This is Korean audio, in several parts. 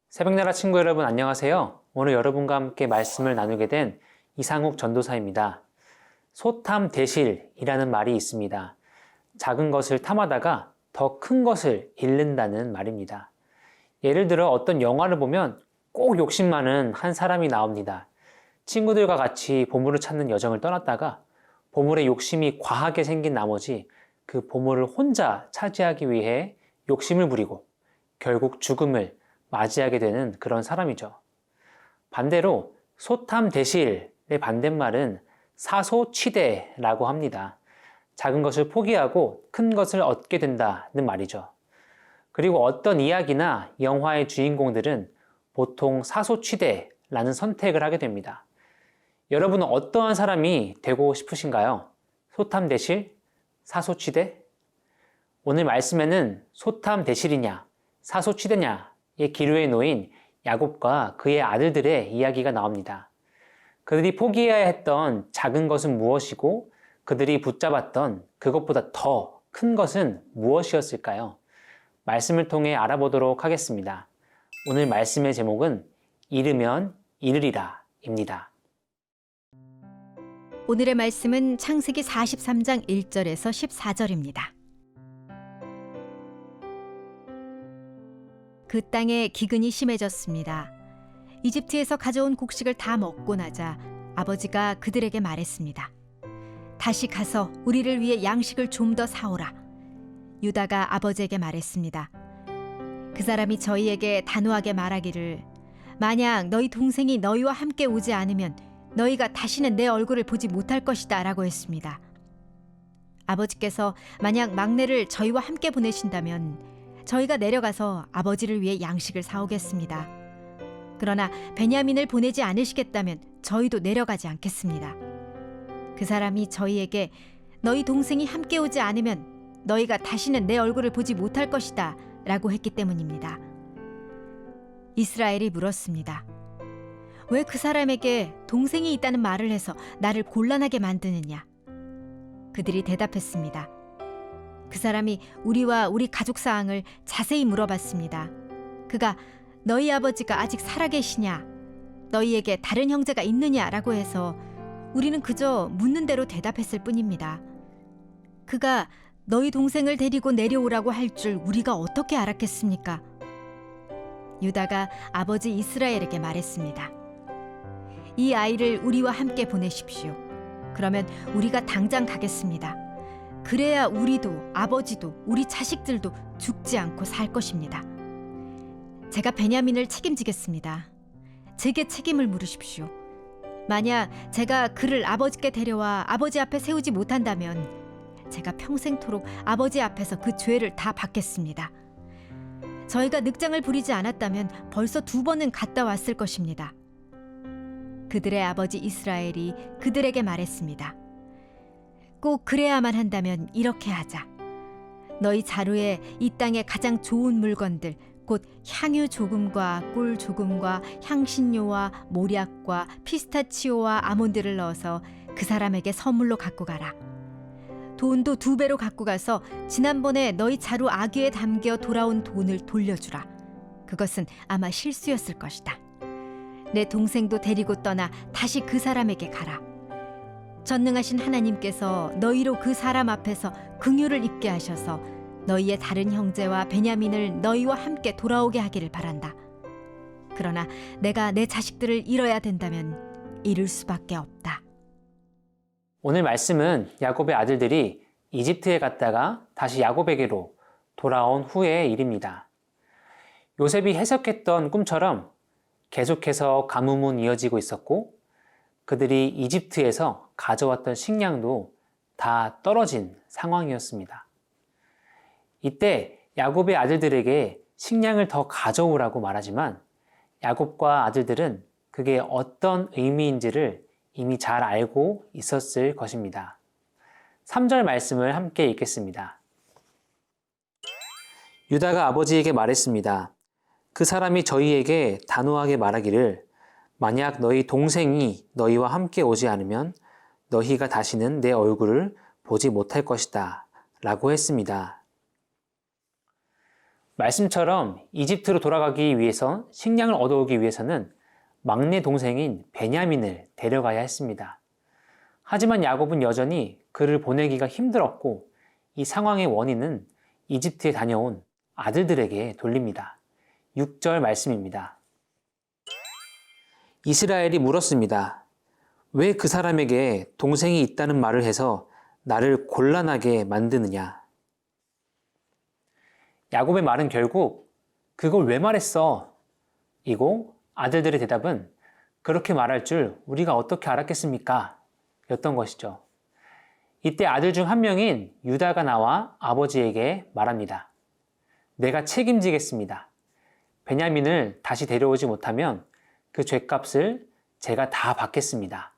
새벽나라 친구 여러분 안녕하세요. 오늘 여러분과 함께 말씀을 나누게 된 이상욱 전도사입니다. 소탐대실이라는 말이 있습니다. 작은 것을 탐하다가 더 큰 것을 잃는다는 말입니다. 예를 들어 어떤 영화를 보면 꼭 욕심 많은 한 사람이 나옵니다. 친구들과 같이 보물을 찾는 여정을 떠났다가 보물에 욕심이 과하게 생긴 나머지 그 보물을 혼자 차지하기 위해 욕심을 부리고 결국 죽음을 맞이하게 되는 그런 사람이죠. 반대로 소탐대실의 반대말은 사소취대라고 합니다. 작은 것을 포기하고 큰 것을 얻게 된다는 말이죠. 그리고 어떤 이야기나 영화의 주인공들은 보통 사소취대라는 선택을 하게 됩니다. 여러분은 어떠한 사람이 되고 싶으신가요? 소탐대실? 사소취대? 오늘 말씀에는 소탐대실이냐, 사소취대냐의 기로에 놓인 야곱과 그의 아들들의 이야기가 나옵니다. 그들이 포기해야 했던 작은 것은 무엇이고 그들이 붙잡았던 그것보다 더 큰 것은 무엇이었을까요? 말씀을 통해 알아보도록 하겠습니다. 오늘 말씀의 제목은 잃으면 잃으리라 입니다. 오늘의 말씀은 창세기 43장 1절에서 14절입니다. 그 땅에 기근이 심해졌습니다. 이집트에서 가져온 곡식을 다 먹고 나자 아버지가 그들에게 말했습니다. 다시 가서 우리를 위해 양식을 좀 더 사오라. 유다가 아버지에게 말했습니다. 그 사람이 저희에게 단호하게 말하기를 만약 너희 동생이 너희와 함께 오지 않으면 너희가 다시는 내 얼굴을 보지 못할 것이다 라고 했습니다. 아버지께서 만약 막내를 저희와 함께 보내신다면 저희가 내려가서 아버지를 위해 양식을 사오겠습니다. 그러나 베냐민을 보내지 않으시겠다면 저희도 내려가지 않겠습니다. 그 사람이 저희에게 너희 동생이 함께 오지 않으면 너희가 다시는 내 얼굴을 보지 못할 것이다 라고 했기 때문입니다. 이스라엘이 물었습니다. 왜 그 사람에게 동생이 있다는 말을 해서 나를 곤란하게 만드느냐? 그들이 대답했습니다. 그 사람이 우리와 우리 가족 사항을 자세히 물어봤습니다. 그가 너희 아버지가 아직 살아계시냐? 너희에게 다른 형제가 있느냐라고 해서 우리는 그저 묻는 대로 대답했을 뿐입니다. 그가 너희 동생을 데리고 내려오라고 할 줄 우리가 어떻게 알았겠습니까? 유다가 아버지 이스라엘에게 말했습니다. 이 아이를 우리와 함께 보내십시오. 그러면 우리가 당장 가겠습니다. 그래야 우리도 아버지도 우리 자식들도 죽지 않고 살 것입니다. 제가 베냐민을 책임지겠습니다. 제게 책임을 물으십시오. 만약 제가 그를 아버지께 데려와 아버지 앞에 세우지 못한다면 제가 평생토록 아버지 앞에서 그 죄를 다 받겠습니다. 저희가 늑장을 부리지 않았다면 벌써 2번은 갔다 왔을 것입니다. 그들의 아버지 이스라엘이 그들에게 말했습니다. 꼭 그래야만 한다면 이렇게 하자. 너희 자루에 이 땅의 가장 좋은 물건들 곧 향유 조금과 꿀 조금과 향신료와 모략과 피스타치오와 아몬드를 넣어서 그 사람에게 선물로 갖고 가라. 돈도 2배로 갖고 가서 지난번에 너희 자루 아귀에 담겨 돌아온 돈을 돌려주라. 그것은 아마 실수였을 것이다. 내 동생도 데리고 떠나 다시 그 사람에게 가라. 전능하신 하나님께서 너희로 그 사람 앞에서 긍휼을 입게 하셔서 너희의 다른 형제와 베냐민을 너희와 함께 돌아오게 하기를 바란다. 그러나 내가 내 자식들을 잃어야 된다면 잃을 수밖에 없다. 오늘 말씀은 야곱의 아들들이 이집트에 갔다가 다시 야곱에게로 돌아온 후의 일입니다. 요셉이 해석했던 꿈처럼 계속해서 가뭄은 이어지고 있었고 그들이 이집트에서 가져왔던 식량도 다 떨어진 상황이었습니다. 이때 야곱의 아들들에게 식량을 더 가져오라고 말하지만 야곱과 아들들은 그게 어떤 의미인지를 이미 잘 알고 있었을 것입니다. 3절 말씀을 함께 읽겠습니다. 유다가 아버지에게 말했습니다. 그 사람이 저희에게 단호하게 말하기를 만약 너희 동생이 너희와 함께 오지 않으면 너희가 다시는 내 얼굴을 보지 못할 것이다 라고 했습니다. 말씀처럼 이집트로 돌아가기 위해서 식량을 얻어오기 위해서는 막내 동생인 베냐민을 데려가야 했습니다. 하지만 야곱은 여전히 그를 보내기가 힘들었고 이 상황의 원인은 이집트에 다녀온 아들들에게 돌립니다. 6절 말씀입니다. 이스라엘이 물었습니다. 왜 그 사람에게 동생이 있다는 말을 해서 나를 곤란하게 만드느냐? 야곱의 말은 결국 그걸 왜 말했어? 이고 아들들의 대답은 그렇게 말할 줄 우리가 어떻게 알았겠습니까? 였던 것이죠. 이때 아들 중 한 명인 유다가 나와 아버지에게 말합니다. 내가 책임지겠습니다. 베냐민을 다시 데려오지 못하면 그 죗값을 제가 다 받겠습니다.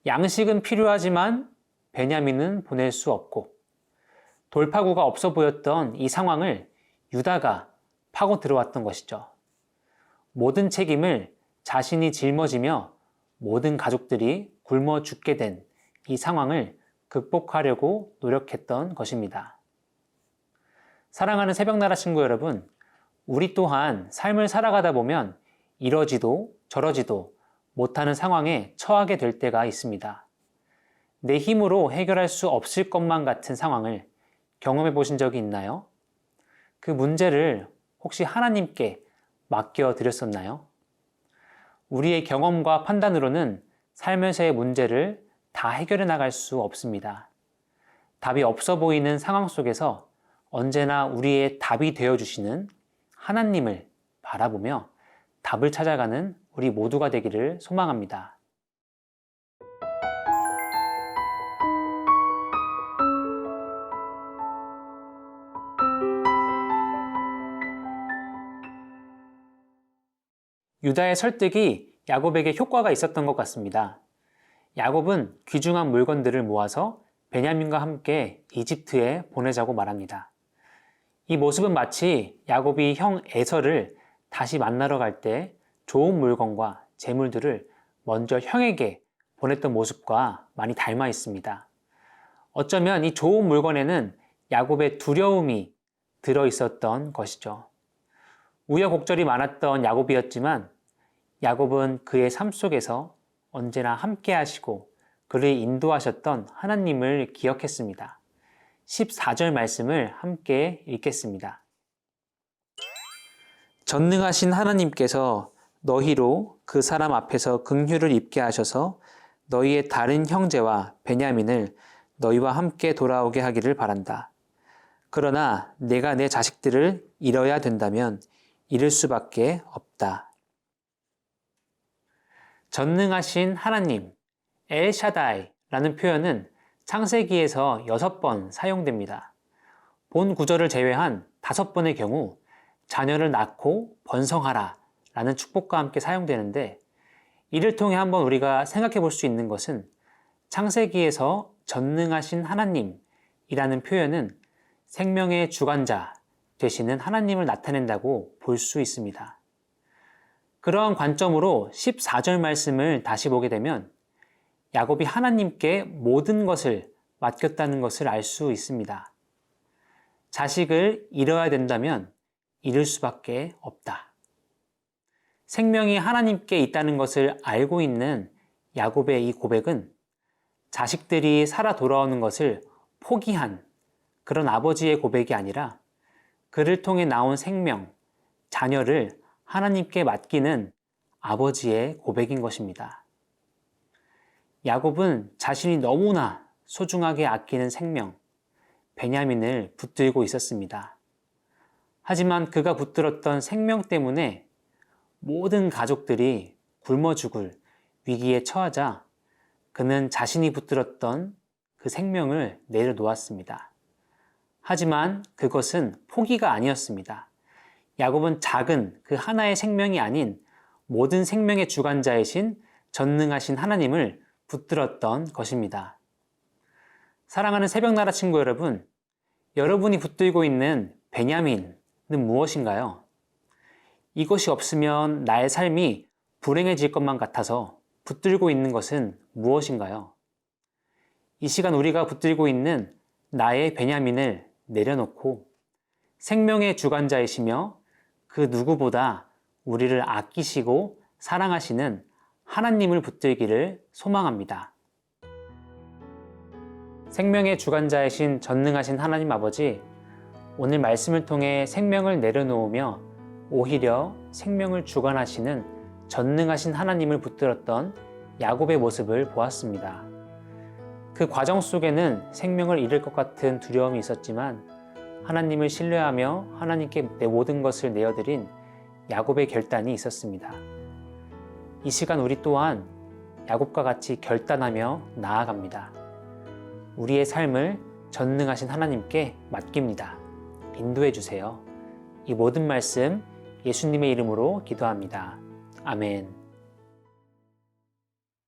양식은 필요하지만 베냐민은 보낼 수 없고 돌파구가 없어 보였던 이 상황을 유다가 파고 들어왔던 것이죠. 모든 책임을 자신이 짊어지며 모든 가족들이 굶어 죽게 된 이 상황을 극복하려고 노력했던 것입니다. 사랑하는 새벽나라 친구 여러분, 우리 또한 삶을 살아가다 보면 이러지도 저러지도 못하는 상황에 처하게 될 때가 있습니다. 내 힘으로 해결할 수 없을 것만 같은 상황을 경험해 보신 적이 있나요? 그 문제를 혹시 하나님께 맡겨드렸었나요? 우리의 경험과 판단으로는 삶에서의 문제를 다 해결해 나갈 수 없습니다. 답이 없어 보이는 상황 속에서 언제나 우리의 답이 되어주시는 하나님을 바라보며 답을 찾아가는 우리 모두가 되기를 소망합니다. 유다의 설득이 야곱에게 효과가 있었던 것 같습니다. 야곱은 귀중한 물건들을 모아서 베냐민과 함께 이집트에 보내자고 말합니다. 이 모습은 마치 야곱이 형 에서를 다시 만나러 갈 때 좋은 물건과 재물들을 먼저 형에게 보냈던 모습과 많이 닮아 있습니다. 어쩌면 이 좋은 물건에는 야곱의 두려움이 들어 있었던 것이죠. 우여곡절이 많았던 야곱이었지만 야곱은 그의 삶 속에서 언제나 함께 하시고 그를 인도하셨던 하나님을 기억했습니다. 14절 말씀을 함께 읽겠습니다. 전능하신 하나님께서 너희로 그 사람 앞에서 긍휼을 입게 하셔서 너희의 다른 형제와 베냐민을 너희와 함께 돌아오게 하기를 바란다. 그러나 내가 내 자식들을 잃어야 된다면 잃을 수밖에 없다. 전능하신 하나님, 엘샤다이라는 표현은 창세기에서 6번 사용됩니다. 본 구절을 제외한 5번의 경우 자녀를 낳고 번성하라 라는 축복과 함께 사용되는데 이를 통해 한번 우리가 생각해 볼 수 있는 것은 창세기에서 전능하신 하나님이라는 표현은 생명의 주관자 되시는 하나님을 나타낸다고 볼 수 있습니다. 그러한 관점으로 14절 말씀을 다시 보게 되면 야곱이 하나님께 모든 것을 맡겼다는 것을 알 수 있습니다. 자식을 잃어야 된다면 잃을 수밖에 없다. 생명이 하나님께 있다는 것을 알고 있는 야곱의 이 고백은 자식들이 살아 돌아오는 것을 포기한 그런 아버지의 고백이 아니라 그를 통해 나온 생명, 자녀를 하나님께 맡기는 아버지의 고백인 것입니다. 야곱은 자신이 너무나 소중하게 아끼는 생명, 베냐민을 붙들고 있었습니다. 하지만 그가 붙들었던 생명 때문에 모든 가족들이 굶어 죽을 위기에 처하자 그는 자신이 붙들었던 그 생명을 내려놓았습니다. 하지만 그것은 포기가 아니었습니다. 야곱은 작은 그 하나의 생명이 아닌 모든 생명의 주관자이신 전능하신 하나님을 붙들었던 것입니다. 사랑하는 새벽나라 친구 여러분, 여러분이 붙들고 있는 베냐민은 무엇인가요? 이것이 없으면 나의 삶이 불행해질 것만 같아서 붙들고 있는 것은 무엇인가요? 이 시간 우리가 붙들고 있는 나의 베냐민을 내려놓고 생명의 주관자이시며 그 누구보다 우리를 아끼시고 사랑하시는 하나님을 붙들기를 소망합니다. 생명의 주관자이신 전능하신 하나님 아버지, 오늘 말씀을 통해 생명을 내려놓으며 오히려 생명을 주관하시는 전능하신 하나님을 붙들었던 야곱의 모습을 보았습니다. 그 과정 속에는 생명을 잃을 것 같은 두려움이 있었지만 하나님을 신뢰하며 하나님께 내 모든 것을 내어드린 야곱의 결단이 있었습니다. 이 시간 우리 또한 야곱과 같이 결단하며 나아갑니다. 우리의 삶을 전능하신 하나님께 맡깁니다. 인도해 주세요. 이 모든 말씀 예수님의 이름으로 기도합니다. 아멘.